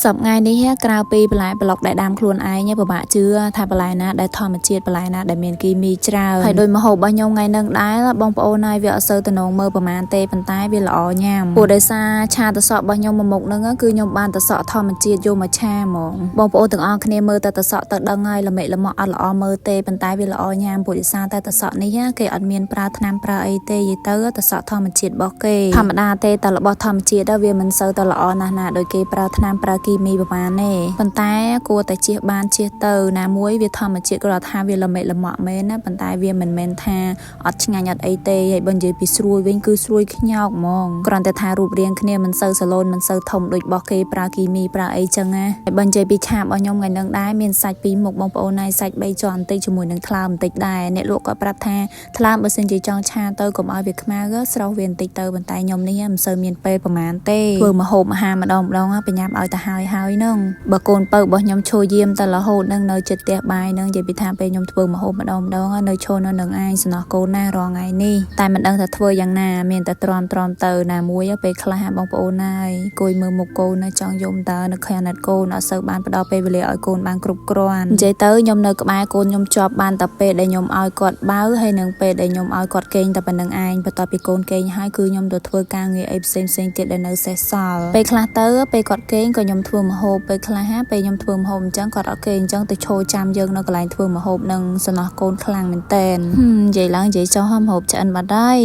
សពថ្ងៃនេះក្រៅពីបន្លែប្លុកដែលដាំខ្លួនឯងពិបាកជឿថាបន្លែណាដែលធម្មជាតិបន្លែណាដែលមានគីមីច្រើនហើយដោយម្ហូបរបស់ខ្ញុំថ្ងៃនឹងដែរបងប្អូនហើយវាអត់សូវតំណងមើលប្រហែលទេប៉ុន្តែវាល្អញ៉ាំព្រោះដោយសារឆាតសក់របស់ខ្ញុំមួយមុខហ្នឹងគឺខ្ញុំបានតសក់ធម្មជាតិយកមកឆាហ្មងបងប្អូនទាំងអស់គ្នាមើលតែតសក់ទៅដឹងហើយល្មិចល្មក់អត់ល្អមើលទេប៉ុន្តែវាល្អញ៉ាំព្រោះដោយសារតែតសក់នេះគេអត់មានប្រើថ្នាំប្រើអីទេនិយាយទៅតសក់ធម្មជាតិរបស់គេធម្មតាទេតែរបស់ធម្មជាតិវាមិនសូវតែល្អណាស់ណាដោយគេប្រើថ្នាំប្រើគីមីប្រហែលប៉ុន្តែគួរតែជៀសបានជៀសទៅណាមួយវាធម្មជាតិគាត់ថាវាល្មិចល្មក់មែនណាប៉ុន្តែវាមិនមែនថាអត់ឆ្ងាញ់អត់អីទេហើយបើនិយាយពីស្រួយវិញគឺស្រួយខ្ញោកហ្មងគ្រាន់តែថារូបរាងគ្នាមិនសូវសាឡូនមិនសូវធំដូចរបស់គេប្រើគីមីប្រើអីចឹងណាហើយបើនិយាយពីឆាបរបស់ខ្ញុំថ្ងៃនឹងដែរមានសាច់ពីរមុខបងប្អូនហើយសាច់3ជាន់បន្តិចជាមួយនឹងថ្លើមបន្តិចដែរអ្នកលក់គាត់ប្រាប់ថាថ្លើមបើសិនជាចង់ឆាទៅកុំឲ្យវាខ្មៅស្រោះវាបន្តិចទៅប៉ុន្តែខ្ញុំនេះមិនសូវមានពេលប្រហែលទេធ្វើម្ហូបអាហារម្ដងបញ្ញាប់ឲ្យទៅហើយហ្នឹងបើកូនពៅរបស់ខ្ញុំឈរយាមតែរហូតនឹងនៅចិត្តផ្ទះបាយនឹងនិយាយពីថាពេលខ្ញុំធ្វើម្ហូបម្ដងនៅឈរនៅនឹងឯងសំណោះកូនណារាល់ថ្ងៃនេះតែមិនដឹងថាធ្វើយ៉ាងណាមានតែទ្រាំទៅណាមួយពេលខ្លះបងប្អូនហើយគួយមើលមុខកូននៅចង់យំតើនៅខែណាត់កូនអត់សូវបានផ្ដល់ពេលវេលាឲ្យកូនបានគ្រប់គ្រាន់និយាយទៅខ្ញុំនៅក្បែរកូនខ្ញុំជាប់បានតែពេលដែលខ្ញុំឲ្យគាត់បើហើយនឹងពេលដែលខ្ញុំឲ្យគាត់គេងតែប៉ុណ្្នឹងឯងបន្ទាប់ពីកូនគេងហើយគឺខ្ញុំទៅធ្វើការងារអីផ្សេងទៀតដែលនៅសេសសល់ពេលខ្លះទៅពេលគាត់គេងក៏ខ្ញុំធ្វើម្ហូបពេលខ្លះពេលខ្ញុំធ្វើម្ហូបអញ្ចឹងគាត់អត់គេអញ្ចឹងទៅឈរចាំយើងនៅកន្លែងធ្វើម្ហូបនឹងសំណោះកូនខ្លាំងមែនតើនិយាយឡើងនិយាយចោះម្ហូបឆ្អិនបាត់ហើយ